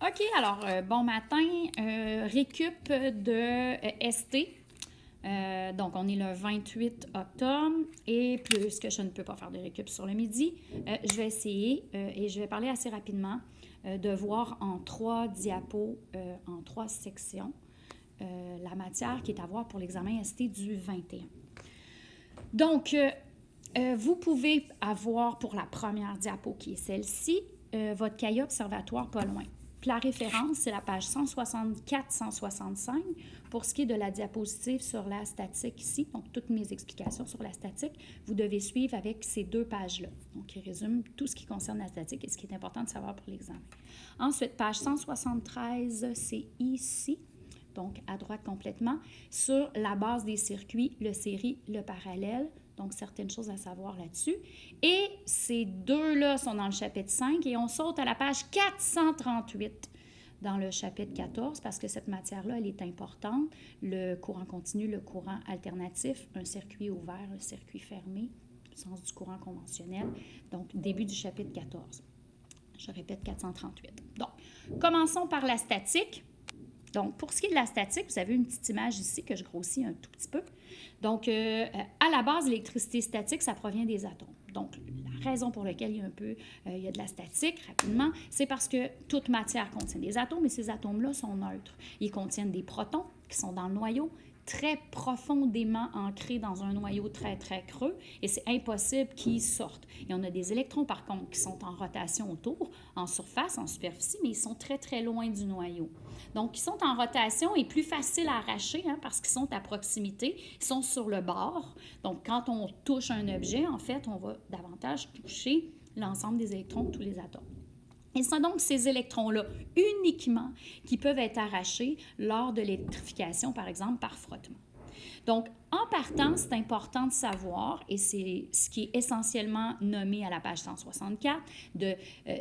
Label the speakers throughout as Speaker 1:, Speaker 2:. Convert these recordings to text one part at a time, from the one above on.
Speaker 1: OK, alors, bon matin, récup de ST. Donc, on est le 28 octobre et puisque je ne peux pas faire de récup sur le midi, je vais essayer et je vais parler assez rapidement de voir en 3 diapos, en 3 sections, la matière qui est à voir pour l'examen ST du 21. Donc, vous pouvez avoir pour la première diapo qui est celle-ci, votre cahier observatoire pas loin. Puis la référence, c'est la page 164-165 pour ce qui est de la diapositive sur la statique ici. Donc, toutes mes explications sur la statique, vous devez suivre avec ces 2 pages-là. Donc, il résume tout ce qui concerne la statique et ce qui est important de savoir pour l'examen. Ensuite, page 173, c'est ici. Donc, à droite complètement, sur la base des circuits, le série, le parallèle. Donc, certaines choses à savoir là-dessus. Et ces 2-là sont dans le chapitre 5 et on saute à la page 438 dans le chapitre 14 parce que cette matière-là, elle est importante. Le courant continu, le courant alternatif, un circuit ouvert, un circuit fermé, au sens du courant conventionnel. Donc, début du chapitre 14. Je répète, 438. Donc, commençons par la statique. Donc, pour ce qui est de la statique, vous avez une petite image ici que je grossis un tout petit peu. Donc, à la base, l'électricité statique, ça provient des atomes. Donc, la raison pour laquelle il y a de la statique, rapidement, c'est parce que toute matière contient des atomes et ces atomes-là sont neutres. Ils contiennent des protons qui sont dans le noyau, très profondément ancrés dans un noyau très, très creux, et c'est impossible qu'ils sortent. Et on a des électrons, par contre, qui sont en rotation autour, en surface, en superficie, mais ils sont très, très loin du noyau. Donc, ils sont en rotation et plus faciles à arracher parce qu'ils sont à proximité, ils sont sur le bord. Donc, quand on touche un objet, en fait, on va davantage toucher l'ensemble des électrons de tous les atomes. Et ce sont donc ces électrons-là uniquement qui peuvent être arrachés lors de l'électrification, par exemple, par frottement. Donc, en partant, c'est important de savoir, et c'est ce qui est essentiellement nommé à la page 164,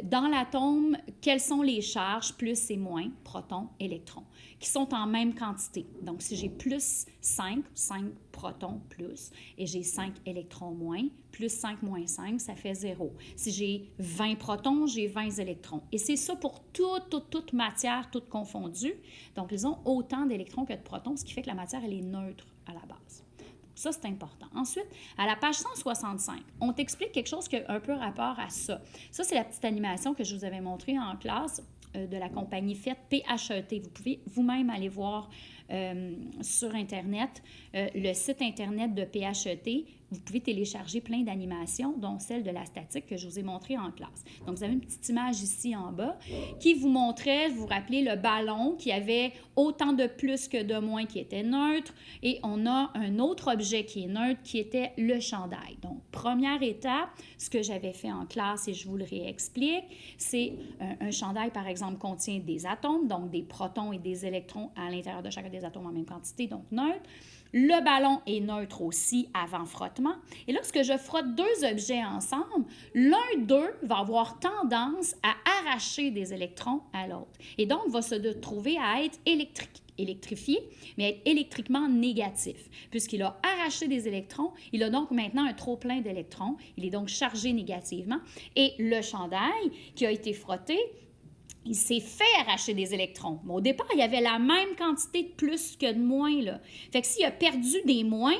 Speaker 1: dans l'atome, quelles sont les charges plus et moins, protons, électrons, qui sont en même quantité. Donc, si j'ai plus 5 protons plus, et j'ai 5 électrons moins, plus 5 moins 5, ça fait 0. Si j'ai 20 protons, j'ai 20 électrons. Et c'est ça pour toute matière, toute confondue. Donc, ils ont autant d'électrons que de protons, ce qui fait que la matière, elle est neutre à la base. Donc, ça, c'est important. Ensuite, à la page 165, on t'explique quelque chose qui a un peu rapport à ça. Ça, c'est la petite animation que je vous avais montrée en classe de la compagnie FET, PHET. Vous pouvez vous-même aller voir sur Internet le site Internet de PHET. Vous pouvez télécharger plein d'animations, dont celle de la statique que je vous ai montrée en classe. Donc, vous avez une petite image ici en bas qui vous montrait, vous vous rappelez, le ballon qui avait autant de plus que de moins qui était neutre. Et on a un autre objet qui est neutre qui était le chandail. Donc, première étape, ce que j'avais fait en classe et je vous le réexplique, c'est un chandail, par exemple, contient des atomes, donc des protons et des électrons à l'intérieur de chacun des atomes en même quantité, donc neutre. Le ballon est neutre aussi avant frottement. Et lorsque je frotte 2 objets ensemble, l'un d'eux va avoir tendance à arracher des électrons à l'autre. Et donc, va se trouver à être électrifié, mais être électriquement négatif. Puisqu'il a arraché des électrons, il a donc maintenant un trop-plein d'électrons. Il est donc chargé négativement. Et le chandail qui a été frotté, il s'est fait arracher des électrons. Mais au départ, il y avait la même quantité de plus que de moins. Là. Fait que s'il a perdu des moins,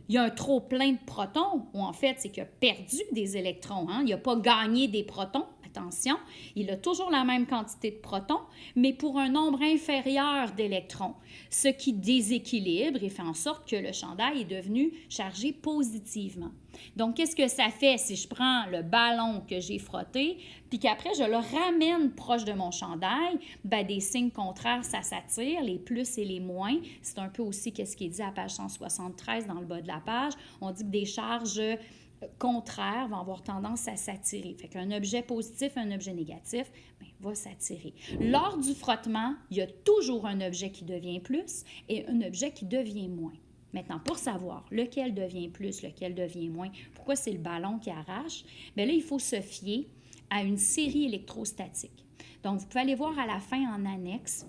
Speaker 1: il y a un trop plein de protons, ou en fait, c'est qu'il a perdu des électrons. Il n'a pas gagné des protons. Attention, il a toujours la même quantité de protons, mais pour un nombre inférieur d'électrons, ce qui déséquilibre et fait en sorte que le chandail est devenu chargé positivement. Donc, qu'est-ce que ça fait si je prends le ballon que j'ai frotté, puis qu'après, je le ramène proche de mon chandail? Bien, des signes contraires, ça s'attire, les plus et les moins. C'est un peu aussi ce qui est dit à page 173 dans le bas de la page. On dit que des charges contraires vont avoir tendance à s'attirer. Fait qu'un objet positif, un objet négatif, bien, va s'attirer. Lors du frottement, il y a toujours un objet qui devient plus et un objet qui devient moins. Maintenant, pour savoir lequel devient plus, lequel devient moins, pourquoi c'est le ballon qui arrache, bien là, il faut se fier à une série électrostatique. Donc, vous pouvez aller voir à la fin en annexe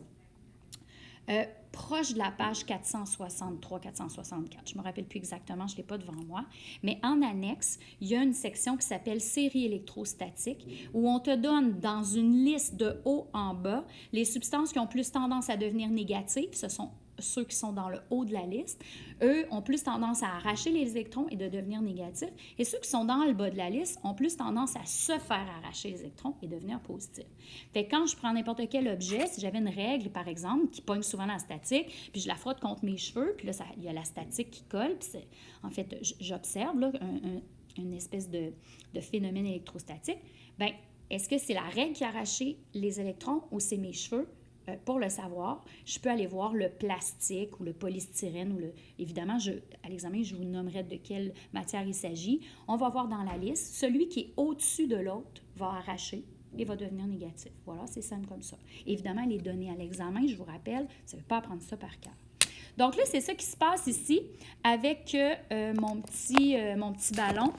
Speaker 1: proche de la page 463-464. Je ne me rappelle plus exactement, je ne l'ai pas devant moi. Mais en annexe, il y a une section qui s'appelle série électrostatique où on te donne dans une liste de haut en bas les substances qui ont plus tendance à devenir négatives. Ce sont ceux qui sont dans le haut de la liste. Eux ont plus tendance à arracher les électrons et de devenir négatifs. Et ceux qui sont dans le bas de la liste ont plus tendance à se faire arracher les électrons et devenir positifs. Fait que quand je prends n'importe quel objet, si j'avais une règle, par exemple, qui pogne souvent la statique, puis je la frotte contre mes cheveux, puis là, il y a la statique qui colle, puis en fait, j'observe là, une espèce de phénomène électrostatique. Bien, est-ce que c'est la règle qui a arraché les électrons ou c'est mes cheveux? Pour le savoir, je peux aller voir le plastique ou le polystyrène. Évidemment, à l'examen, je vous nommerai de quelle matière il s'agit. On va voir dans la liste, celui qui est au-dessus de l'autre va arracher et va devenir négatif. Voilà, c'est simple comme ça. Évidemment, les données à l'examen, je vous rappelle, ça ne veut pas apprendre ça par cœur. Donc là, c'est ça qui se passe ici avec mon petit ballon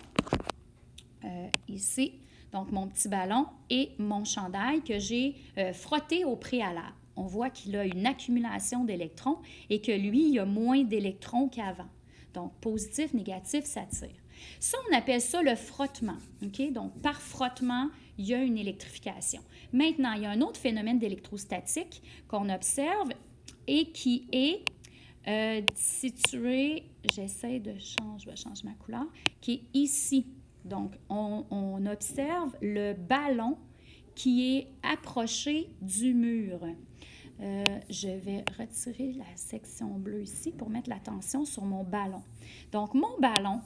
Speaker 1: ici. Donc, mon petit ballon et mon chandail que j'ai frotté au préalable. On voit qu'il a une accumulation d'électrons et que lui, il a moins d'électrons qu'avant. Donc, positif, négatif, ça tire. Ça, on appelle ça le frottement. OK? Donc, par frottement, il y a une électrification. Maintenant, il y a un autre phénomène d'électrostatique qu'on observe et qui est situé, j'essaie de changer, je vais changer ma couleur, qui est ici. Donc, on observe le ballon qui est approché du mur. Je vais retirer la section bleue ici pour mettre l'attention sur mon ballon. Donc, mon ballon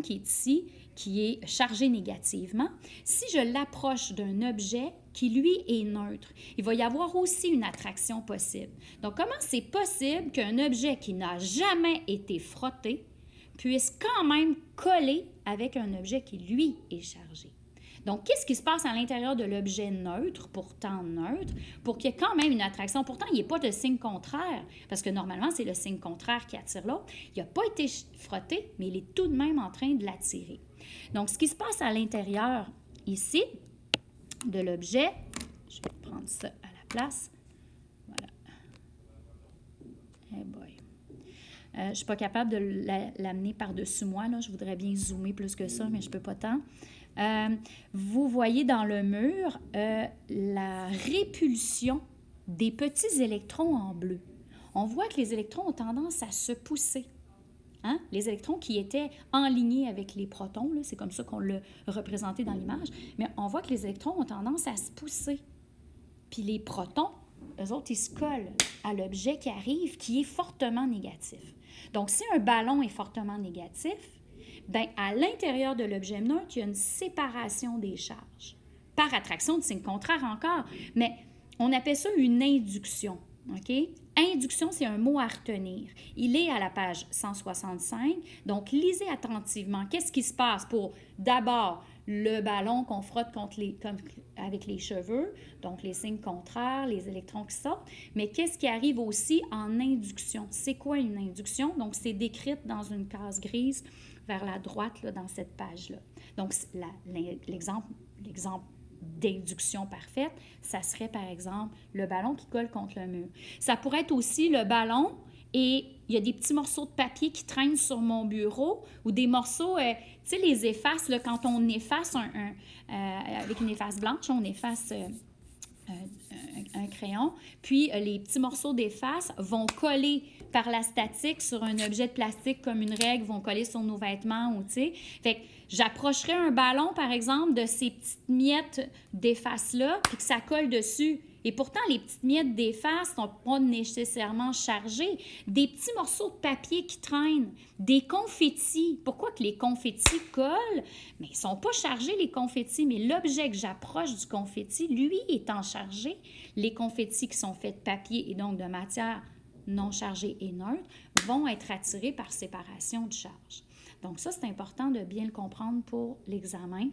Speaker 1: qui est ici, qui est chargé négativement, si je l'approche d'un objet qui, lui, est neutre, il va y avoir aussi une attraction possible. Donc, comment c'est possible qu'un objet qui n'a jamais été frotté puisse quand même coller avec un objet qui, lui, est chargé? Donc, qu'est-ce qui se passe à l'intérieur de l'objet neutre, pourtant neutre, pour qu'il y ait quand même une attraction? Pourtant, il n'y a pas de signe contraire, parce que normalement, c'est le signe contraire qui attire l'autre. Il n'a pas été frotté, mais il est tout de même en train de l'attirer. Donc, ce qui se passe à l'intérieur, ici, de l'objet, je vais prendre ça à la place. Voilà. Eh boy. Je ne suis pas capable de l'amener par-dessus moi, là. Je voudrais bien zoomer plus que ça, mais je ne peux pas tant. Vous voyez dans le mur la répulsion des petits électrons en bleu. On voit que les électrons ont tendance à se pousser. Hein? Les électrons qui étaient enlignés avec les protons, c'est comme ça qu'on l'a représenté dans l'image, mais on voit que les électrons ont tendance à se pousser. Puis les protons, eux autres, ils se collent à l'objet qui arrive, qui est fortement négatif. Donc, si un ballon est fortement négatif, bien, à l'intérieur de l'objet neutre, il y a une séparation des charges. Par attraction de signe contraire encore, mais on appelle ça une induction. OK? Induction, c'est un mot à retenir. Il est à la page 165, donc lisez attentivement. Qu'est-ce qui se passe pour, d'abord, le ballon qu'on frotte avec les cheveux, donc les signes contraires, les électrons qui sortent, mais qu'est-ce qui arrive aussi en induction? C'est quoi une induction? Donc, c'est décrit dans une case grise vers la droite là, dans cette page-là. Donc, l'exemple d'induction parfaite, ça serait par exemple le ballon qui colle contre le mur. Ça pourrait être aussi le ballon et il y a des petits morceaux de papier qui traînent sur mon bureau ou des morceaux, tu sais, les effaces, là, quand on efface avec une efface blanche, on efface un crayon, puis les petits morceaux d'efface vont coller par la statique sur un objet de plastique comme une règle, vont coller sur nos vêtements ou tu sais. Fait que j'approcherais un ballon, par exemple, de ces petites miettes d'efface-là, puis que ça colle dessus. Et pourtant, les petites miettes d'efface ne sont pas nécessairement chargées. Des petits morceaux de papier qui traînent, des confettis. Pourquoi que les confettis collent? Mais ils ne sont pas chargés, les confettis, mais l'objet que j'approche du confetti, lui, étant chargé, les confettis qui sont faits de papier et donc de matière non chargée et neutre vont être attirés par séparation de charge. Donc ça, c'est important de bien le comprendre pour l'examen.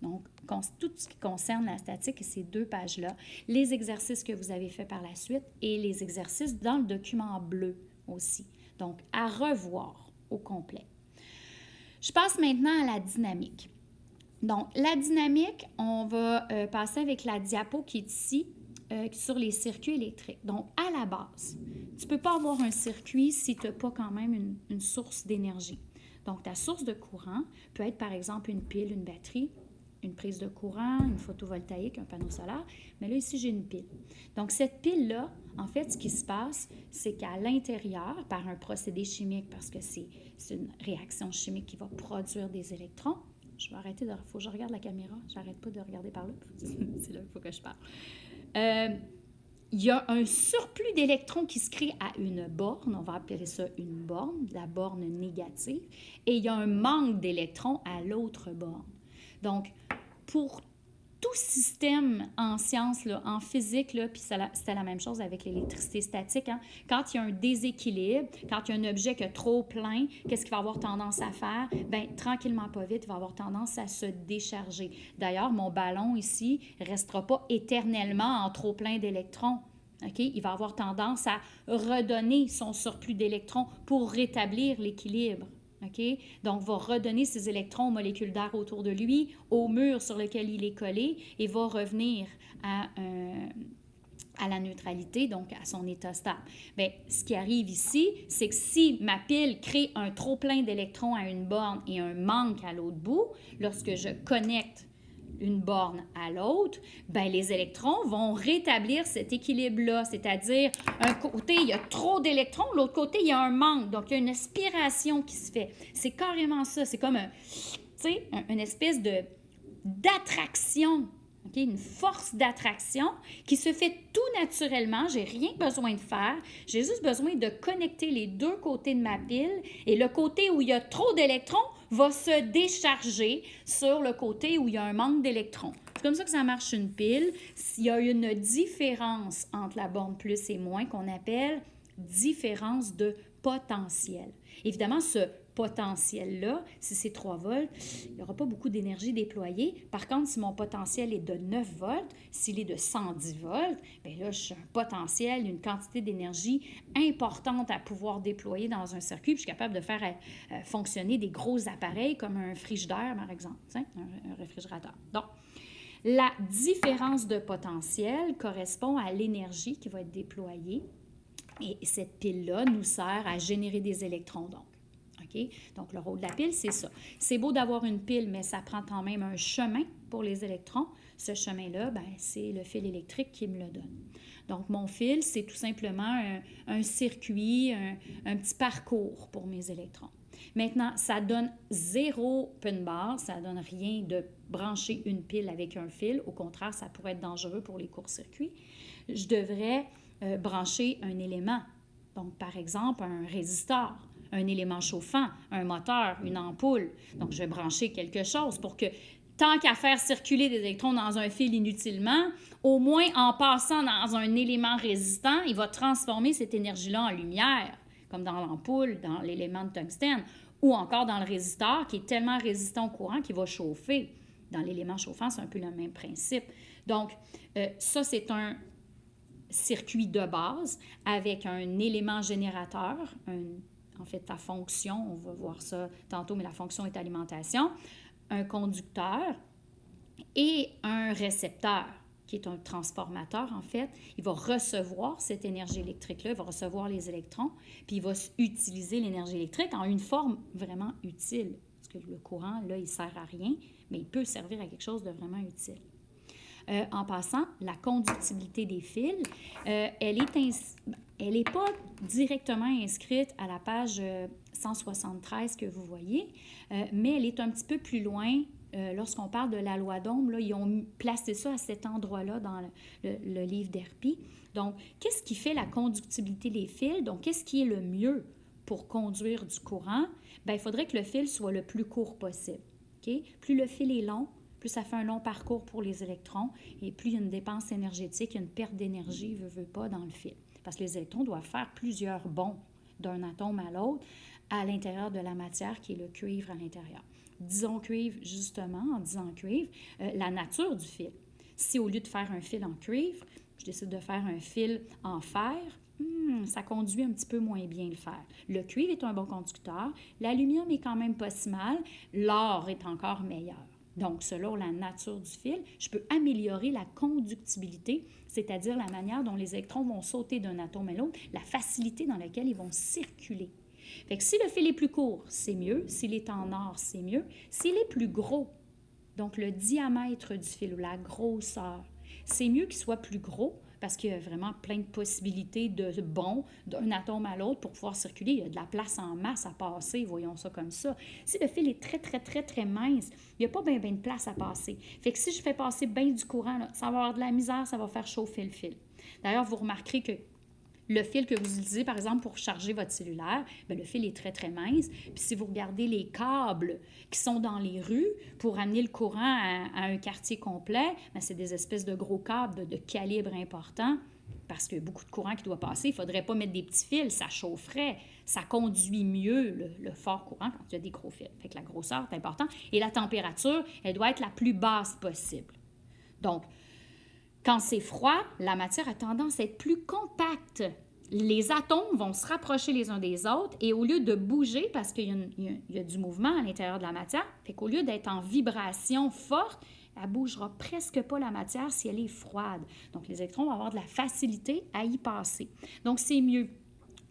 Speaker 1: Donc, tout ce qui concerne la statique, ces deux pages-là, les exercices que vous avez faits par la suite et les exercices dans le document bleu aussi. Donc, à revoir au complet. Je passe maintenant à la dynamique. Donc, la dynamique, on va passer avec la diapo qui est ici. sur les circuits électriques. Donc, à la base, tu ne peux pas avoir un circuit si tu n'as pas quand même une source d'énergie. Donc, ta source de courant peut être, par exemple, une pile, une batterie, une prise de courant, une photovoltaïque, un panneau solaire. Mais là, ici, j'ai une pile. Donc, cette pile-là, en fait, ce qui se passe, c'est qu'à l'intérieur, par un procédé chimique, parce que c'est une réaction chimique qui va produire des électrons, je vais arrêter il faut que je regarde la caméra, j'arrête pas de regarder par là, c'est là qu'il faut que je parle. Il y a un surplus d'électrons qui se crée à une borne, on va appeler ça une borne, la borne négative, et il y a un manque d'électrons à l'autre borne. Donc, pour tout système en sciences, là, en physique, là, puis c'était la même chose avec l'électricité statique, hein? Quand il y a un déséquilibre, quand il y a un objet qui est trop plein, qu'est-ce qu'il va avoir tendance à faire? Bien, tranquillement, pas vite, il va avoir tendance à se décharger. D'ailleurs, mon ballon ici ne restera pas éternellement en trop plein d'électrons. Okay? Il va avoir tendance à redonner son surplus d'électrons pour rétablir l'équilibre. Okay? Donc, va redonner ses électrons aux molécules d'air autour de lui, au mur sur lequel il est collé, et va revenir à la neutralité, donc à son état stable. Bien, ce qui arrive ici, c'est que si ma pile crée un trop-plein d'électrons à une borne et un manque à l'autre bout, lorsque je connecte une borne à l'autre, bien, les électrons vont rétablir cet équilibre-là, c'est-à-dire, un côté, il y a trop d'électrons, l'autre côté, il y a un manque, donc il y a une aspiration qui se fait. C'est carrément ça, c'est comme une espèce d'attraction, okay? Une force d'attraction qui se fait tout naturellement, j'ai rien besoin de faire, j'ai juste besoin de connecter les deux côtés de ma pile, et le côté où il y a trop d'électrons va se décharger sur le côté où il y a un manque d'électrons. C'est comme ça que ça marche une pile. S'il y a une différence entre la borne plus et moins qu'on appelle différence de potentiel. Évidemment, ce potentiel-là, si c'est 3 volts, il n'y aura pas beaucoup d'énergie déployée. Par contre, si mon potentiel est de 9 volts, s'il est de 110 volts, bien là, j'ai un potentiel, une quantité d'énergie importante à pouvoir déployer dans un circuit, puis je suis capable de faire fonctionner des gros appareils comme un frigidaire, par exemple, un réfrigérateur. Donc, la différence de potentiel correspond à l'énergie qui va être déployée, et cette pile-là nous sert à générer des électrons, donc. Okay? Donc, le rôle de la pile, c'est ça. C'est beau d'avoir une pile, mais ça prend quand même un chemin pour les électrons. Ce chemin-là, bien, c'est le fil électrique qui me le donne. Donc, mon fil, c'est tout simplement un circuit, un petit parcours pour mes électrons. Maintenant, ça donne zéro open bar, ça ne donne rien de brancher une pile avec un fil. Au contraire, ça pourrait être dangereux pour les courts-circuits. Je devrais brancher un élément. Donc, par exemple, un résisteur, un élément chauffant, un moteur, une ampoule. Donc, je vais brancher quelque chose pour que, tant qu'à faire circuler des électrons dans un fil inutilement, au moins en passant dans un élément résistant, il va transformer cette énergie-là en lumière, comme dans l'ampoule, dans l'élément de tungstène, ou encore dans le résisteur qui est tellement résistant au courant qu'il va chauffer. Dans l'élément chauffant, c'est un peu le même principe. Donc, ça, c'est un circuit de base avec un élément générateur, en fait, ta fonction, on va voir ça tantôt, mais la fonction est alimentation, un conducteur et un récepteur, qui est un transformateur, en fait. Il va recevoir cette énergie électrique-là, il va recevoir les électrons, puis il va utiliser l'énergie électrique en une forme vraiment utile. Parce que le courant, là, il ne sert à rien, mais il peut servir à quelque chose de vraiment utile. En passant, la conductibilité des fils, elle n'est pas directement inscrite à la page 173 que vous voyez, mais elle est un petit peu plus loin. Lorsqu'on parle de la loi d'Ohm, là, ils ont placé ça à cet endroit-là dans le livre d'Herpy. Donc, qu'est-ce qui fait la conductibilité des fils? Donc, qu'est-ce qui est le mieux pour conduire du courant? Bien, il faudrait que le fil soit le plus court possible. Okay? Plus le fil est long, plus ça fait un long parcours pour les électrons et plus il y a une dépense énergétique, il y a une perte d'énergie, veut pas, dans le fil. Parce que les électrons doivent faire plusieurs bonds d'un atome à l'autre à l'intérieur de la matière qui est le cuivre à l'intérieur. Disons cuivre, justement, en disant cuivre, la nature du fil. Si au lieu de faire un fil en cuivre, je décide de faire un fil en fer, ça conduit un petit peu moins bien le fer. Le cuivre est un bon conducteur, l'aluminium est quand même pas si mal, l'or est encore meilleur. Donc, selon la nature du fil, je peux améliorer la conductibilité, c'est-à-dire la manière dont les électrons vont sauter d'un atome à l'autre, la facilité dans laquelle ils vont circuler. Fait que si le fil est plus court, c'est mieux. S'il est en or, c'est mieux. S'il est plus gros, donc le diamètre du fil ou la grosseur, c'est mieux qu'il soit plus gros parce qu'il y a vraiment plein de possibilités de bond d'un atome à l'autre pour pouvoir circuler. Il y a de la place en masse à passer, voyons ça comme ça. Si le fil est très, très, très, très mince, il n'y a pas bien de place à passer. Fait que si je fais passer bien du courant, là, ça va avoir de la misère, ça va faire chauffer le fil. D'ailleurs, vous remarquerez que le fil que vous utilisez, par exemple, pour charger votre cellulaire, bien, le fil est très, très mince. Puis si vous regardez les câbles qui sont dans les rues pour amener le courant à un quartier complet, bien, c'est des espèces de gros câbles de calibre important parce qu'il y a beaucoup de courant qui doit passer. Il ne faudrait pas mettre des petits fils, ça chaufferait. Ça conduit mieux le fort courant quand il y a des gros fils. Fait que la grosseur est importante. Et la température, elle doit être la plus basse possible. Donc, quand c'est froid, la matière a tendance à être plus compacte. Les atomes vont se rapprocher les uns des autres et au lieu de bouger, parce qu'il y a du mouvement à l'intérieur de la matière, fait qu'au lieu d'être en vibration forte, elle ne bougera presque pas la matière si elle est froide. Donc, les électrons vont avoir de la facilité à y passer. Donc, c'est mieux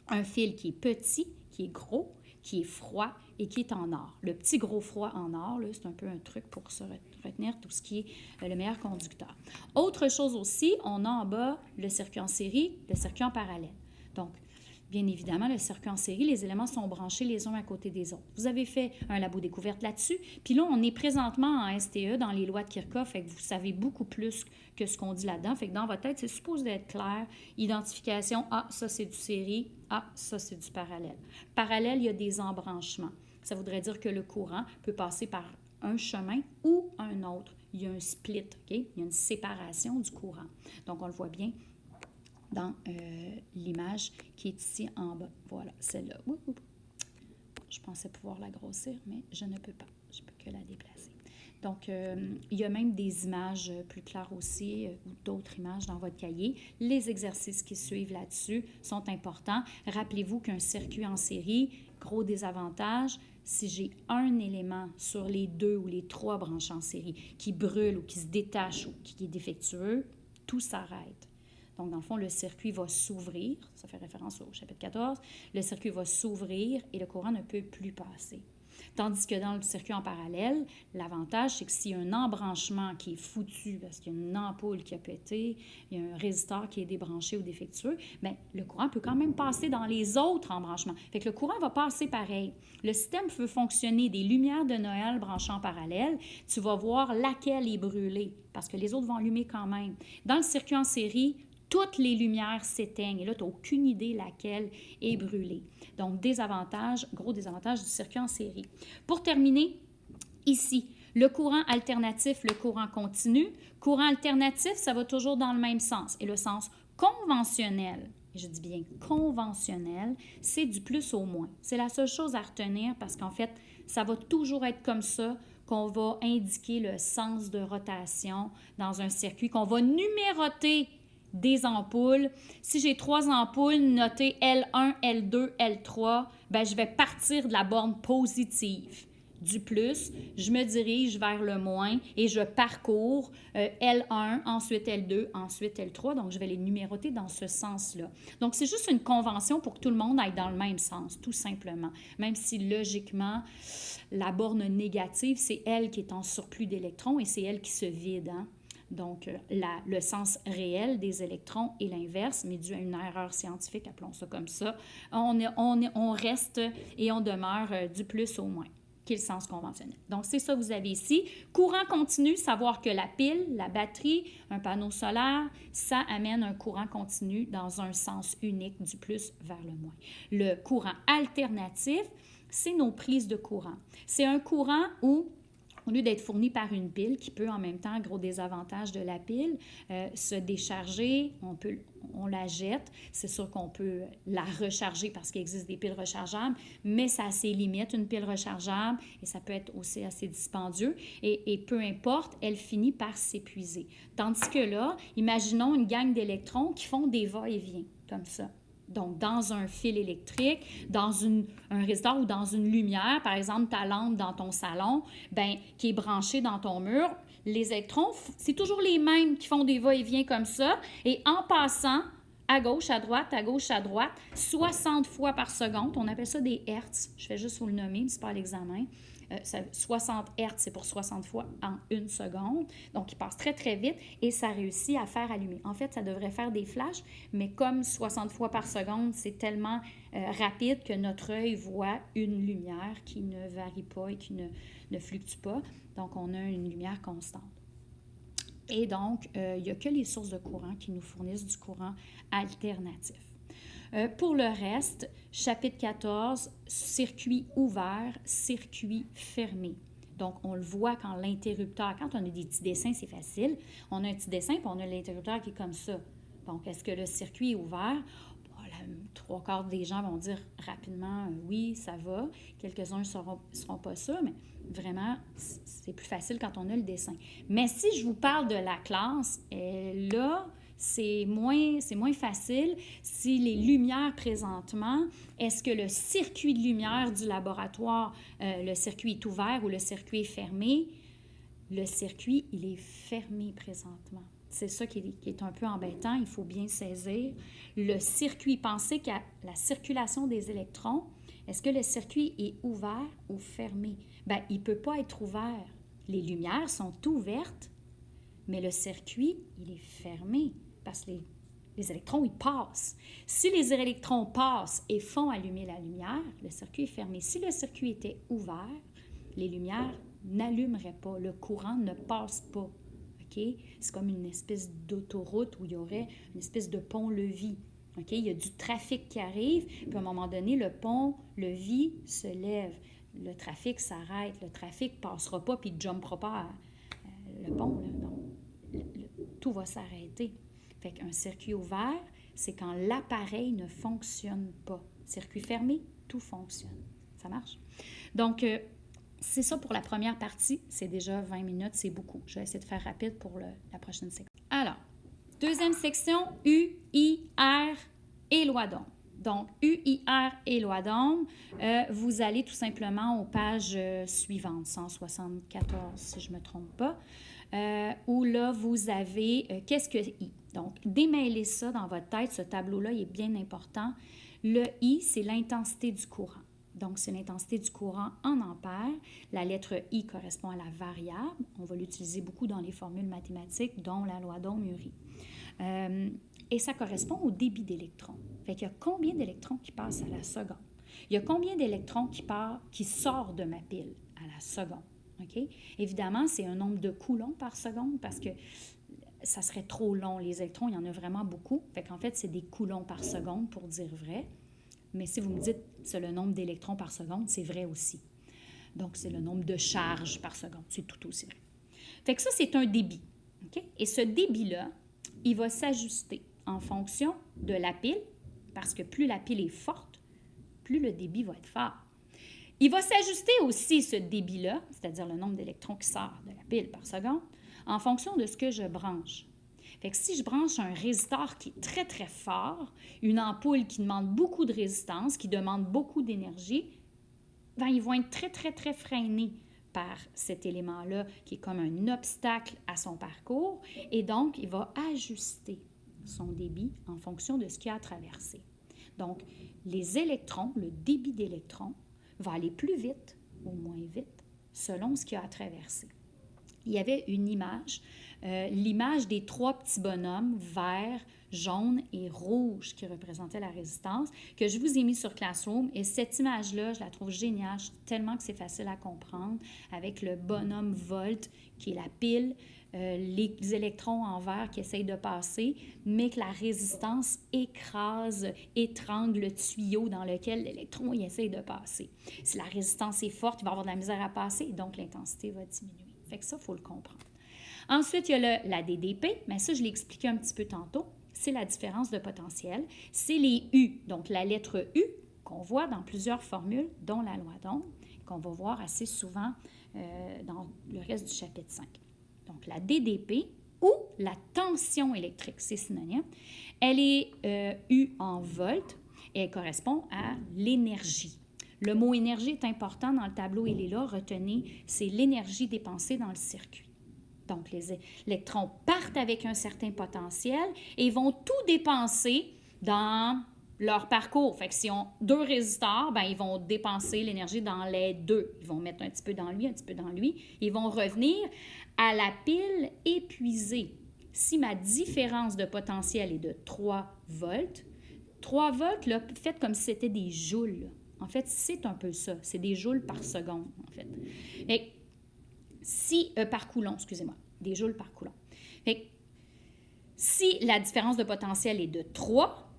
Speaker 1: un fil qui est petit, qui est gros, qui est froid et qui est en or. Le petit gros froid en or, là, c'est un peu un truc pour se retenir tout ce qui est le meilleur conducteur. Autre chose aussi, on a en bas le circuit en série, le circuit en parallèle. Donc, bien évidemment, le circuit en série, les éléments sont branchés les uns à côté des autres. Vous avez fait un labo découverte là-dessus. Puis là, on est présentement en STE dans les lois de Kirchhoff, fait que vous savez beaucoup plus que ce qu'on dit là-dedans. Fait que dans votre tête, c'est supposé être clair. Identification, ah, ça c'est du série, ah, ça c'est du parallèle. Parallèle, il y a des embranchements. Ça voudrait dire que le courant peut passer par un chemin ou un autre. Il y a un split, OK? Il y a une séparation du courant. Donc, on le voit bien dans l'image qui est ici en bas. Voilà, celle-là. Je pensais pouvoir la grossir, mais je ne peux pas. Je ne peux que la déplacer. Donc, il y a même des images plus claires aussi, ou d'autres images dans votre cahier. Les exercices qui suivent là-dessus sont importants. Rappelez-vous qu'un circuit en série, gros désavantage, si j'ai un élément sur les 2 ou les 3 branches en série qui brûle ou qui se détache ou qui est défectueux, tout s'arrête. Donc, dans le fond, le circuit va s'ouvrir, ça fait référence au chapitre 14, le circuit va s'ouvrir et le courant ne peut plus passer. Tandis que dans le circuit en parallèle, l'avantage, c'est que s'il y a un embranchement qui est foutu, parce qu'il y a une ampoule qui a pété, il y a un résisteur qui est débranché ou défectueux, bien, le courant peut quand même passer dans les autres embranchements. Fait que le courant va passer pareil. Le système peut fonctionner des lumières de Noël branchées en parallèle. Tu vas voir laquelle est brûlée, parce que les autres vont allumer quand même. Dans le circuit en série, toutes les lumières s'éteignent. Et là, tu n'as aucune idée laquelle est brûlée. Donc, gros désavantage du circuit en série. Pour terminer, ici, le courant alternatif, le courant continu. Courant alternatif, ça va toujours dans le même sens. Et le sens conventionnel, et je dis bien conventionnel, c'est du plus au moins. C'est la seule chose à retenir parce qu'en fait, ça va toujours être comme ça qu'on va indiquer le sens de rotation dans un circuit, qu'on va numéroter des ampoules. Si j'ai 3 ampoules notées L1, L2, L3, bien, je vais partir de la borne positive du plus, je me dirige vers le moins et je parcours L1, ensuite L2, ensuite L3. Donc, je vais les numéroter dans ce sens-là. Donc, c'est juste une convention pour que tout le monde aille dans le même sens, tout simplement. Même si, logiquement, la borne négative, c'est elle qui est en surplus d'électrons et c'est elle qui se vide, hein? Donc, le sens réel des électrons est l'inverse, mais dû à une erreur scientifique, appelons ça comme ça, on reste et on demeure du plus au moins, qui est le sens conventionnel. Donc, c'est ça que vous avez ici. Courant continu, savoir que la pile, la batterie, un panneau solaire, ça amène un courant continu dans un sens unique, du plus vers le moins. Le courant alternatif, c'est nos prises de courant. C'est un courant où au lieu d'être fourni par une pile qui peut en même temps, gros désavantage de la pile, se décharger, on la jette. C'est sûr qu'on peut la recharger parce qu'il existe des piles rechargeables, mais ça a ses limites, une pile rechargeable, et ça peut être aussi assez dispendieux. Et peu importe, elle finit par s'épuiser. Tandis que là, imaginons une gang d'électrons qui font des va-et-vient, comme ça. Donc, dans un fil électrique, dans un résistor ou dans une lumière, par exemple, ta lampe dans ton salon, ben, qui est branchée dans ton mur, les électrons, c'est toujours les mêmes qui font des va-et-vient comme ça. Et en passant à gauche, à droite, 60 fois par seconde, on appelle ça des hertz. Je fais juste vous le nommer, mais ce n'est pas à l'examen. 60 hertz, c'est pour 60 fois en une seconde. Donc, il passe très, très vite et ça réussit à faire allumer. En fait, ça devrait faire des flashs, mais comme 60 fois par seconde, c'est tellement rapide que notre œil voit une lumière qui ne varie pas et qui ne fluctue pas. Donc, on a une lumière constante. Et donc, il n'y a que les sources de courant qui nous fournissent du courant alternatif. Pour le reste, chapitre 14, circuit ouvert, circuit fermé. Donc, on le voit quand l'interrupteur, quand on a des petits dessins, c'est facile. On a un petit dessin, puis on a l'interrupteur qui est comme ça. Donc, est-ce que le circuit est ouvert? Bon, trois quarts des gens vont dire rapidement oui, ça va. Quelques-uns ne seront pas sûrs, mais vraiment, c'est plus facile quand on a le dessin. Mais si je vous parle de la classe, là, c'est moins facile. Si les lumières présentement, est-ce que le circuit de lumière du laboratoire, le circuit est ouvert ou le circuit est fermé? Le circuit, il est fermé présentement. C'est ça qui est un peu embêtant, il faut bien saisir. Le circuit, pensez qu'à la circulation des électrons, est-ce que le circuit est ouvert ou fermé? Bien, il ne peut pas être ouvert. Les lumières sont ouvertes, mais le circuit, il est fermé parce que les électrons, ils passent. Si les électrons passent et font allumer la lumière, le circuit est fermé. Si le circuit était ouvert, les lumières n'allumeraient pas, le courant ne passe pas. Okay? C'est comme une espèce d'autoroute où il y aurait une espèce de pont-levis. Okay? Il y a du trafic qui arrive, puis à un moment donné, le pont-levis se lève. Le trafic s'arrête, le trafic ne passera pas, puis il ne jumpera pas le pont. Là. Donc, tout va s'arrêter. Fait qu'un circuit ouvert, c'est quand l'appareil ne fonctionne pas. Circuit fermé, tout fonctionne. Ça marche? Donc, c'est ça pour la première partie. C'est déjà 20 minutes, c'est beaucoup. Je vais essayer de faire rapide pour la prochaine section. Alors, deuxième section, U, I, R et loi d'Ohm. Donc, U, I, R et loi d'Ohm, vous allez tout simplement aux pages suivantes, 174 si je ne me trompe pas, où là, vous avez qu'est-ce que I? Donc, démêlez ça dans votre tête. Ce tableau-là, il est bien important. Le I, c'est l'intensité du courant. Donc, c'est l'intensité du courant en ampères. La lettre I correspond à la variable. On va l'utiliser beaucoup dans les formules mathématiques, dont la loi d'Ohm-Uri. Et ça correspond au débit d'électrons. Fait qu'il y a combien d'électrons qui passent à la seconde? Il y a combien d'électrons qui sortent de ma pile à la seconde? Okay? Évidemment, c'est un nombre de coulombs par seconde parce que ça serait trop long. Les électrons, il y en a vraiment beaucoup. Fait qu'en fait, c'est des coulombs par seconde pour dire vrai. Mais si vous me dites c'est le nombre d'électrons par seconde, c'est vrai aussi. Donc, c'est le nombre de charges par seconde. C'est tout aussi vrai. Fait que ça, c'est un débit. Okay? Et ce débit-là, il va s'ajuster en fonction de la pile, parce que plus la pile est forte, plus le débit va être fort. Il va s'ajuster aussi, ce débit-là, c'est-à-dire le nombre d'électrons qui sort de la pile par seconde, en fonction de ce que je branche. Fait que si je branche un résistor qui est très, très fort, une ampoule qui demande beaucoup de résistance, qui demande beaucoup d'énergie, bien, ils vont être très, très, très freinés par cet élément-là qui est comme un obstacle à son parcours. Et donc, il va ajuster son débit en fonction de ce qu'il a à traverser. Donc, les électrons, le débit d'électrons, va aller plus vite ou moins vite selon ce qu'il a à traverser. Il y avait une image, l'image des trois petits bonhommes vert, jaune et rouge qui représentaient la résistance, que je vous ai mis sur Classroom. Et cette image-là, je la trouve géniale, tellement que c'est facile à comprendre, avec le bonhomme volt, qui est la pile, les électrons en vert qui essayent de passer, mais que la résistance écrase, étrangle le tuyau dans lequel l'électron essaye de passer. Si la résistance est forte, il va avoir de la misère à passer, et donc l'intensité va diminuer. Fait que ça, il faut le comprendre. Ensuite, il y a la DDP, mais ça, je l'ai expliqué un petit peu tantôt. C'est la différence de potentiel. C'est les U, donc la lettre U qu'on voit dans plusieurs formules, dont la loi d'Ohm, qu'on va voir assez souvent dans le reste du chapitre 5. Donc, la DDP ou la tension électrique, c'est synonyme. Elle est U en volts et elle correspond à l'énergie. Le mot énergie est important dans le tableau, il est là, retenez, c'est l'énergie dépensée dans le circuit. Donc, les électrons partent avec un certain potentiel et vont tout dépenser dans leur parcours. Fait que s'ils ont 2 résistors, ben, ils vont dépenser l'énergie dans les 2. Ils vont mettre un petit peu dans lui, un petit peu dans lui. Ils vont revenir à la pile épuisée. Si ma différence de potentiel est de 3 volts, 3 volts, là, faites comme si c'était des joules. Là. En fait, c'est un peu ça. C'est des joules par seconde, en fait. Et si, par coulomb, excusez-moi. Des joules par coulomb. Fait, si la différence de potentiel est de 3,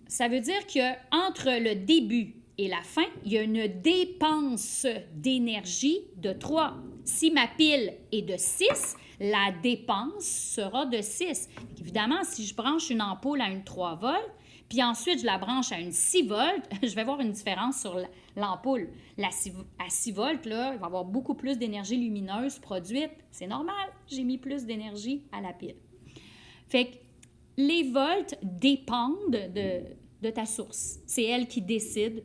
Speaker 1: ça veut dire qu'entre le début et la fin, il y a une dépense d'énergie de 3. Si ma pile est de 6, la dépense sera de 6. Évidemment, si je branche une ampoule à une 3 volts, puis ensuite je la branche à une 6 volts, je vais voir une différence sur l'ampoule. À 6 volts, là, il va y avoir beaucoup plus d'énergie lumineuse produite. C'est normal, j'ai mis plus d'énergie à la pile. Fait que les volts dépendent de ta source. C'est elle qui décide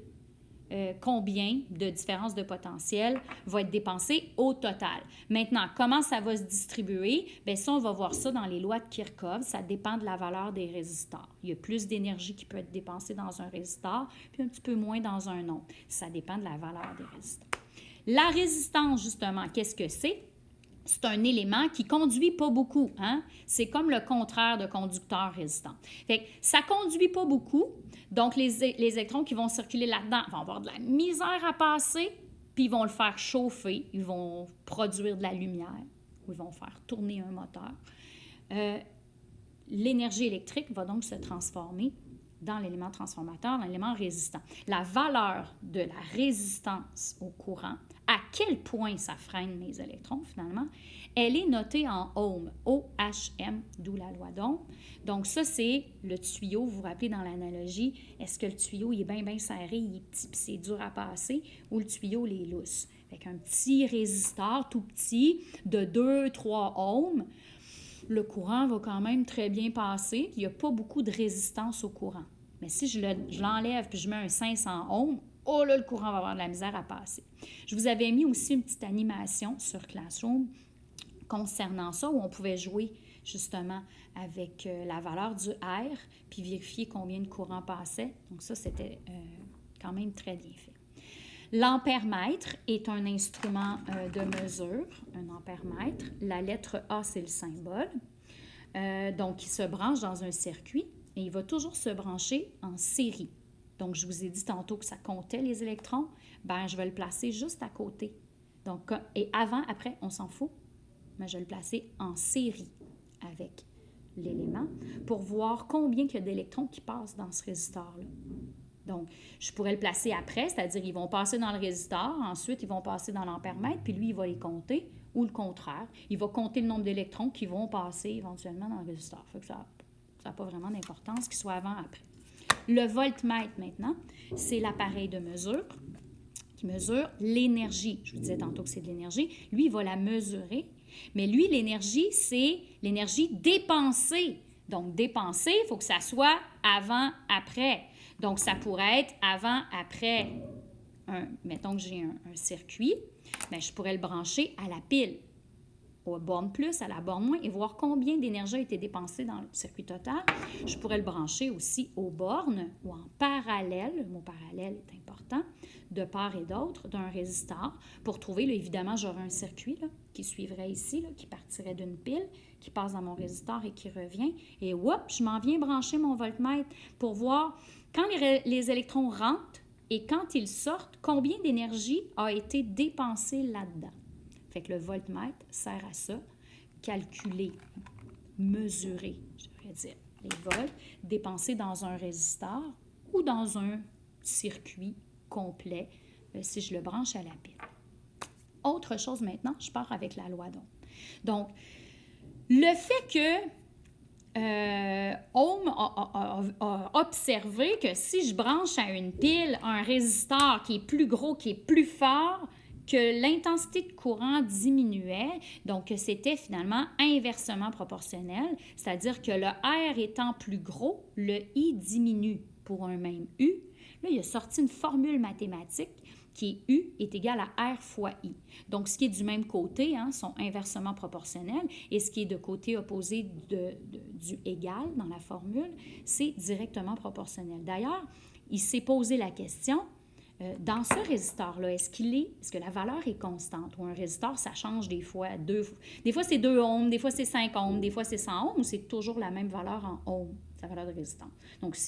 Speaker 1: combien de différence de potentiel va être dépensé au total. Maintenant, comment ça va se distribuer? Bien, ça, on va voir ça dans les lois de Kirchhoff. Ça dépend de la valeur des résistors. Il y a plus d'énergie qui peut être dépensée dans un résistor, puis un petit peu moins dans un autre. Ça dépend de la valeur des résistors. La résistance, justement, qu'est-ce que c'est? C'est un élément qui ne conduit pas beaucoup. Hein? C'est comme le contraire de conducteur résistant. Fait que ça ne conduit pas beaucoup. Donc, les électrons qui vont circuler là-dedans vont avoir de la misère à passer, puis ils vont le faire chauffer. Ils vont produire de la lumière ou ils vont faire tourner un moteur. L'énergie électrique va donc se transformer dans l'élément transformateur, dans l'élément résistant. La valeur de la résistance au courant, à quel point ça freine les électrons finalement, elle est notée en ohm, O-H-M, d'où la loi d'Ohm. Donc ça, c'est le tuyau, vous vous rappelez dans l'analogie, est-ce que le tuyau il est bien serré, il est petit puis c'est dur à passer, ou le tuyau il est lousse. Fait qu'un petit résisteur tout petit de 2-3 ohms, le courant va quand même très bien passer. Il n'y a pas beaucoup de résistance au courant. Mais si je l'enlève puis je mets un 500 ohms, oh là, le courant va avoir de la misère à passer. Je vous avais mis aussi une petite animation sur Classroom concernant ça, où on pouvait jouer justement avec la valeur du R puis vérifier combien de courant passait. Donc ça, c'était quand même très bien fait. L'ampèremètre est un instrument de mesure, un ampèremètre. La lettre A, c'est le symbole. Donc, il se branche dans un circuit et il va toujours se brancher en série. Donc, je vous ai dit tantôt que ça comptait les électrons. Bien, je vais le placer juste à côté. Donc, et avant, après, on s'en fout, mais je vais le placer en série avec l'élément pour voir combien il y a d'électrons qui passent dans ce résistor-là. Donc, je pourrais le placer après, c'est-à-dire ils vont passer dans le résistor, ensuite ils vont passer dans l'ampèremètre, puis lui, il va les compter, ou le contraire. Il va compter le nombre d'électrons qui vont passer éventuellement dans le résistor. Fait que ça n'a pas vraiment d'importance qu'il soit avant ou après. Le voltmètre, maintenant, c'est l'appareil de mesure qui mesure l'énergie. Je vous disais tantôt que c'est de l'énergie. Lui, il va la mesurer, mais lui, l'énergie, c'est l'énergie dépensée. Donc, dépensée, il faut que ça soit avant, après. Donc, ça pourrait être avant, après. Mettons que j'ai un circuit, bien, je pourrais le brancher à la pile, aux bornes plus, à la borne moins, et voir combien d'énergie a été dépensée dans le circuit total. Je pourrais le brancher aussi aux bornes ou en parallèle, le mot parallèle est important, de part et d'autre d'un résistor pour trouver, là, évidemment, j'aurai un circuit là, qui suivrait ici, là, qui partirait d'une pile, qui passe dans mon résistor et qui revient. Et hop, je m'en viens brancher mon voltmètre pour voir quand les électrons rentrent et quand ils sortent, combien d'énergie a été dépensée là-dedans. Fait que le voltmètre sert à ça, calculer, mesurer, je devrais dire, les volts dépensés dans un résistor ou dans un circuit complet si je le branche à la pile. Autre chose maintenant, je pars avec la loi d'Ohm. Donc, le fait que Ohm a observé que si je branche à une pile un résistor qui est plus gros, qui est plus fort, que l'intensité de courant diminuait, donc que c'était finalement inversement proportionnel, c'est-à-dire que le R étant plus gros, le I diminue pour un même U. Là, il a sorti une formule mathématique qui est U est égal à R fois I. Donc, ce qui est du même côté sont inversement proportionnels et ce qui est de côté opposé du égal dans la formule, c'est directement proportionnel. D'ailleurs, il s'est posé la question, dans ce résisteur-là, est-ce que la valeur est constante? Ou un résisteur, ça change des fois. Des fois, c'est 2 ohms, des fois, c'est 5 ohms, des fois, c'est 100 ohms, ou c'est toujours la même valeur en ohms, sa valeur de résistance. Donc,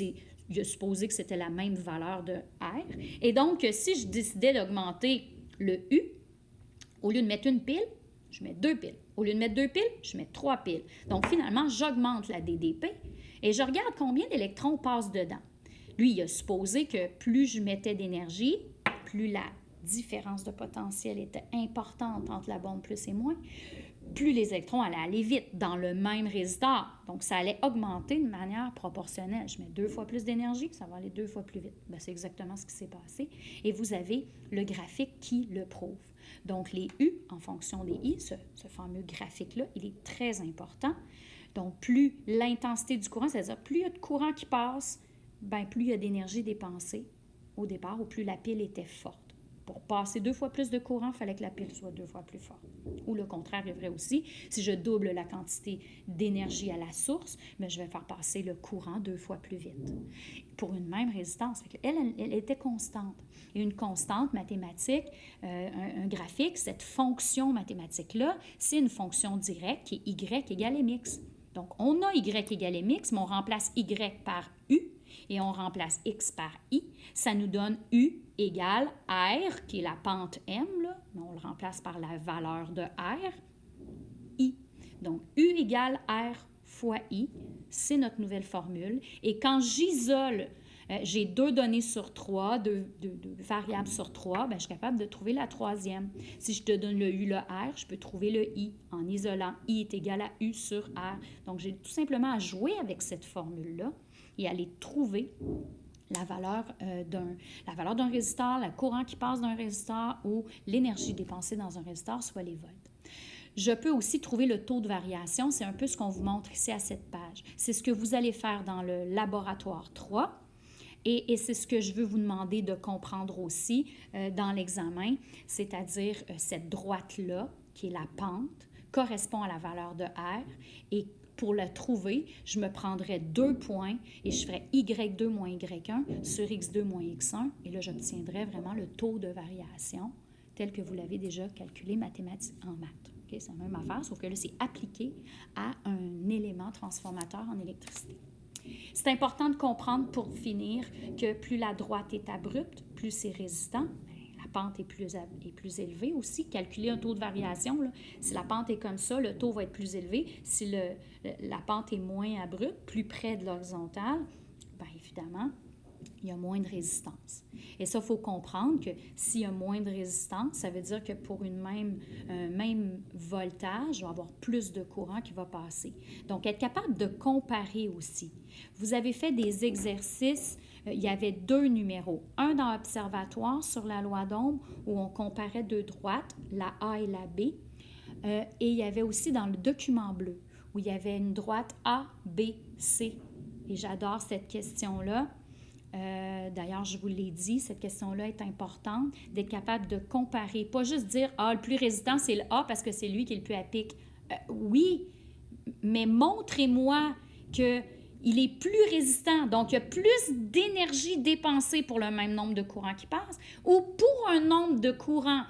Speaker 1: il a supposé que c'était la même valeur de R. Et donc, si je décidais d'augmenter le U, au lieu de mettre une pile, je mets 2 piles. Au lieu de mettre 2 piles, je mets 3 piles. Donc, finalement, j'augmente la DDP et je regarde combien d'électrons passent dedans. Lui, il a supposé que plus je mettais d'énergie, plus la différence de potentiel était importante entre la bombe plus et moins, plus les électrons allaient aller vite dans le même résisteur. Donc, ça allait augmenter de manière proportionnelle. Je mets 2 fois plus d'énergie, ça va aller 2 fois plus vite. Bien, c'est exactement ce qui s'est passé. Et vous avez le graphique qui le prouve. Donc, les U en fonction des I, ce fameux graphique-là, il est très important. Donc, plus l'intensité du courant, c'est-à-dire plus il y a de courant qui passe, bien, plus il y a d'énergie dépensée au départ, ou plus la pile était forte. Pour passer 2 fois plus de courant, il fallait que la pile soit 2 fois plus forte. Ou le contraire est vrai aussi. Si je double la quantité d'énergie à la source, bien, je vais faire passer le courant 2 fois plus vite. Pour une même résistance. Elle était constante. Et une constante mathématique, un graphique, cette fonction mathématique-là, c'est une fonction directe qui est Y égale MX. Donc, on a Y égale MX, mais on remplace Y par U et on remplace X par I. Ça nous donne U égale R, qui est la pente M, là, mais on le remplace par la valeur de R, I. Donc, U égale R fois I, c'est notre nouvelle formule. Et quand j'isole, j'ai 2 données sur 3, 2 variables sur 3, bien, je suis capable de trouver la troisième. Si je te donne le U, le R, je peux trouver le I en isolant. I est égal à U sur R. Donc, j'ai tout simplement à jouer avec cette formule-là et aller trouver la valeur d'un résisteur, le courant qui passe d'un résisteur ou l'énergie dépensée dans un résisteur, soit les volts. Je peux aussi trouver le taux de variation. C'est un peu ce qu'on vous montre ici à cette page. C'est ce que vous allez faire dans le laboratoire 3. Et c'est ce que je veux vous demander de comprendre aussi dans l'examen, c'est-à-dire cette droite-là, qui est la pente, correspond à la valeur de R. Et pour le trouver, je me prendrais 2 points et je ferais Y2 moins Y1 sur X2 moins X1. Et là, j'obtiendrais vraiment le taux de variation tel que vous l'avez déjà calculé en maths. Okay? C'est la même affaire, sauf que là, c'est appliqué à un élément transformateur en électricité. C'est important de comprendre, pour finir, que plus la droite est abrupte, plus c'est résistant. La pente est plus élevée aussi. Calculer un taux de variation, là, si la pente est comme ça, le taux va être plus élevé. Si la pente est moins abrupte, plus près de l'horizontale, bien évidemment, il y a moins de résistance. Et ça, il faut comprendre que s'il y a moins de résistance, ça veut dire que pour un même voltage, il va y avoir plus de courant qui va passer. Donc, être capable de comparer aussi. Vous avez fait des exercices, il y avait 2 numéros. Un dans l'observatoire sur la loi d'Ohm où on comparait 2 droites, la A et la B. Et il y avait aussi dans le document bleu où il y avait une droite A, B, C. Et j'adore cette question-là. D'ailleurs, je vous l'ai dit, cette question-là est importante, d'être capable de comparer, pas juste dire « Ah, le plus résistant, c'est le A parce que c'est lui qui est le plus à pic. » Oui, mais montrez-moi qu'il est plus résistant, donc il y a plus d'énergie dépensée pour le même nombre de courants qui passent, ou pour un nombre de courants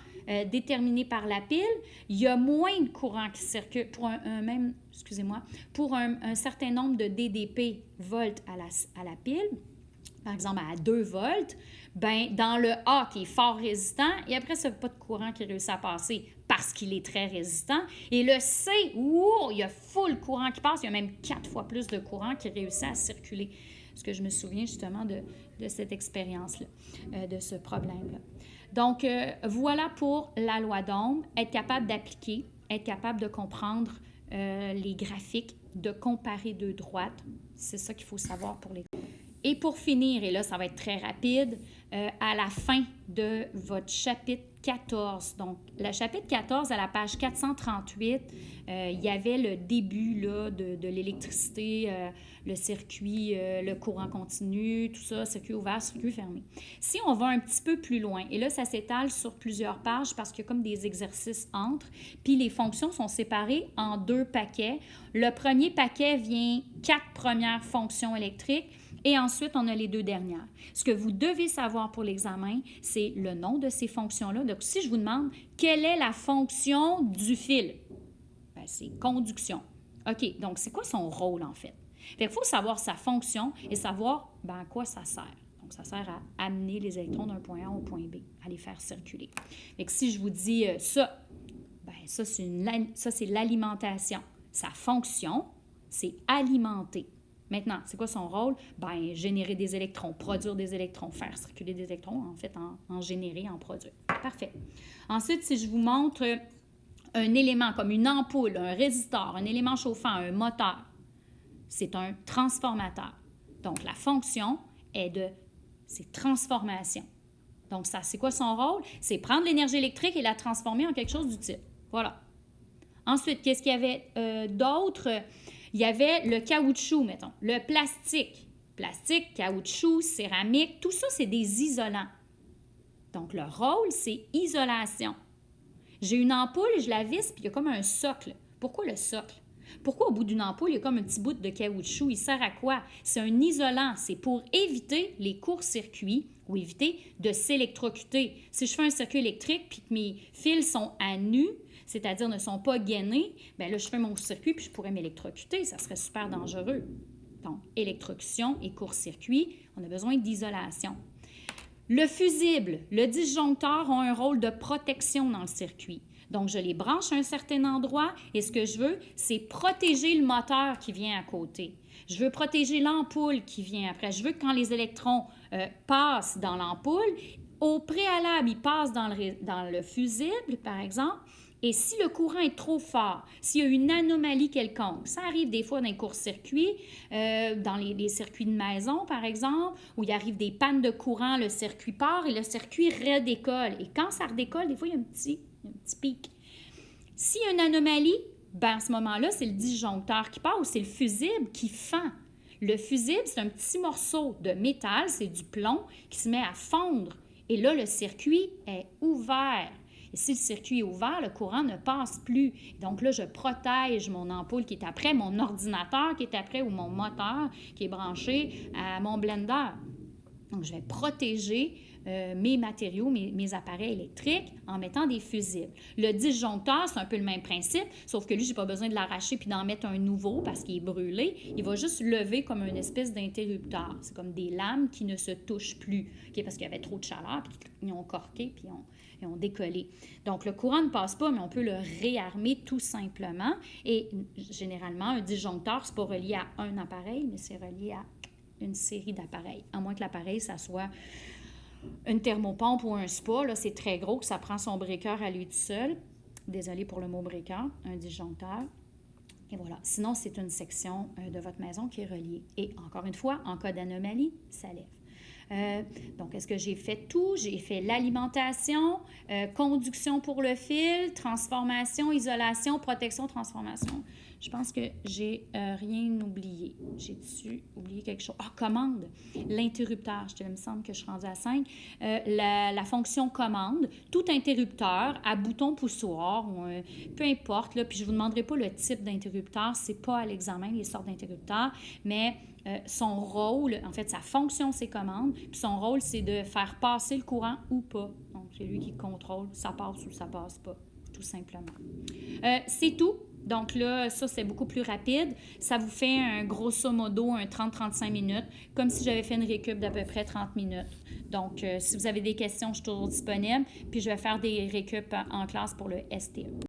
Speaker 1: déterminé par la pile, il y a moins de courants qui circulent pour pour un certain nombre de DDP, volts à la pile. Par exemple, à 2 volts, ben, dans le A qui est fort résistant, et après, ça n'a pas de courant qui réussit à passer parce qu'il est très résistant. Et le C, il y a full courant qui passe, il y a même 4 fois plus de courant qui réussit à circuler. Parce que je me souviens justement de cette expérience-là, de ce problème-là. Donc, voilà pour la loi d'Ohm, être capable d'appliquer, être capable de comprendre les graphiques, de comparer 2 droites. C'est ça qu'il faut savoir pour les... Et pour finir, et là, ça va être très rapide, à la fin de votre chapitre 14. Donc, le chapitre 14, à la page 438, il y avait le début là, de l'électricité, le circuit, le courant continu, tout ça, circuit ouvert, circuit fermé. Si on va un petit peu plus loin, et là, ça s'étale sur plusieurs pages parce qu'il y a comme des exercices entre, puis les fonctions sont séparées en 2 paquets. Le premier paquet vient 4 premières fonctions électriques, et ensuite, on a les 2 dernières. Ce que vous devez savoir pour l'examen, c'est le nom de ces fonctions-là. Donc, si je vous demande quelle est la fonction du fil, bien, c'est conduction. OK, donc c'est quoi son rôle en fait? Il faut savoir sa fonction et savoir à quoi ça sert. Donc, ça sert à amener les électrons d'un point A au point B, à les faire circuler. Fait si je vous dis ça, bien, ça, c'est l'alimentation. Sa fonction, c'est alimenter. Maintenant, c'est quoi son rôle? Bien, générer des électrons, produire des électrons, faire circuler des électrons, en fait, en générer, en produire. Parfait. Ensuite, si je vous montre un élément comme une ampoule, un résistor, un élément chauffant, un moteur, c'est un transformateur. Donc, la fonction c'est transformation. Donc, ça, c'est quoi son rôle? C'est prendre l'énergie électrique et la transformer en quelque chose d'utile. Voilà. Ensuite, qu'est-ce qu'il y avait d'autre? Il y avait le caoutchouc, mettons, le plastique. Plastique, caoutchouc, céramique, tout ça, c'est des isolants. Donc, le rôle, c'est isolation. J'ai une ampoule, je la visse, puis il y a comme un socle. Pourquoi le socle? Pourquoi au bout d'une ampoule, il y a comme un petit bout de caoutchouc? Il sert à quoi? C'est un isolant. C'est pour éviter les courts-circuits ou éviter de s'électrocuter. Si je fais un circuit électrique puis que mes fils sont à nu, c'est-à-dire ne sont pas gainés, bien là, je fais mon circuit puis je pourrais m'électrocuter. Ça serait super dangereux. Donc, électrocution et court-circuit, on a besoin d'isolation. Le fusible, le disjoncteur ont un rôle de protection dans le circuit. Donc, je les branche à un certain endroit et ce que je veux, c'est protéger le moteur qui vient à côté. Je veux protéger l'ampoule qui vient après. Je veux que quand les électrons passent dans l'ampoule, au préalable, ils passent dans le fusible, par exemple, et si le courant est trop fort, s'il y a une anomalie quelconque, ça arrive des fois dans les courts-circuits, dans les circuits de maison, par exemple, où il arrive des pannes de courant, le circuit part et le circuit redécolle. Et quand ça redécolle, des fois, il y a un petit pic. S'il y a une anomalie, ben à ce moment-là, c'est le disjoncteur qui part ou c'est le fusible qui fend. Le fusible, c'est un petit morceau de métal, c'est du plomb qui se met à fondre. Et là, le circuit est ouvert. Et si le circuit est ouvert, le courant ne passe plus. Donc là, je protège mon ampoule qui est après, mon ordinateur qui est après ou mon moteur qui est branché à mon blender. Donc, je vais protéger mes matériaux, mes appareils électriques en mettant des fusibles. Le disjoncteur, c'est un peu le même principe, sauf que lui, je n'ai pas besoin de l'arracher puis d'en mettre un nouveau parce qu'il est brûlé. Il va juste lever comme une espèce d'interrupteur. C'est comme des lames qui ne se touchent plus, okay? Parce qu'il y avait trop de chaleur, puis ils ont corqué, puis ils ont décollé. Donc, le courant ne passe pas, mais on peut le réarmer tout simplement. Et généralement, un disjoncteur, ce n'est pas relié à un appareil, mais c'est relié à une série d'appareils. À moins que l'appareil, ça soit une thermopompe ou un spa, là, c'est très gros, que ça prend son breaker à lui tout seul. Désolée pour le mot breaker, un disjoncteur. Et voilà. Sinon, c'est une section de votre maison qui est reliée. Et encore une fois, en cas d'anomalie, ça lève. Donc, est-ce que j'ai fait tout? J'ai fait l'alimentation, conduction pour le fil, transformation, isolation, protection, transformation. Je pense que j'ai rien oublié. J'ai-tu oublié quelque chose? Ah, commande. L'interrupteur. Il me semble que je suis rendue à 5. La fonction commande. Tout interrupteur à bouton poussoir, ou peu importe. Là, puis je ne vous demanderai pas le type d'interrupteur. Ce n'est pas à l'examen les sortes d'interrupteurs. Mais son rôle, en fait, sa fonction, c'est commande. Puis son rôle, c'est de faire passer le courant ou pas. Donc, c'est lui qui contrôle. Ça passe ou ça passe pas, tout simplement. C'est tout. Donc là, ça, c'est beaucoup plus rapide. Ça vous fait un grosso modo un 30-35 minutes, comme si j'avais fait une récup d'à peu près 30 minutes. Donc, si vous avez des questions, je suis toujours disponible. Puis, je vais faire des récup en classe pour le STE.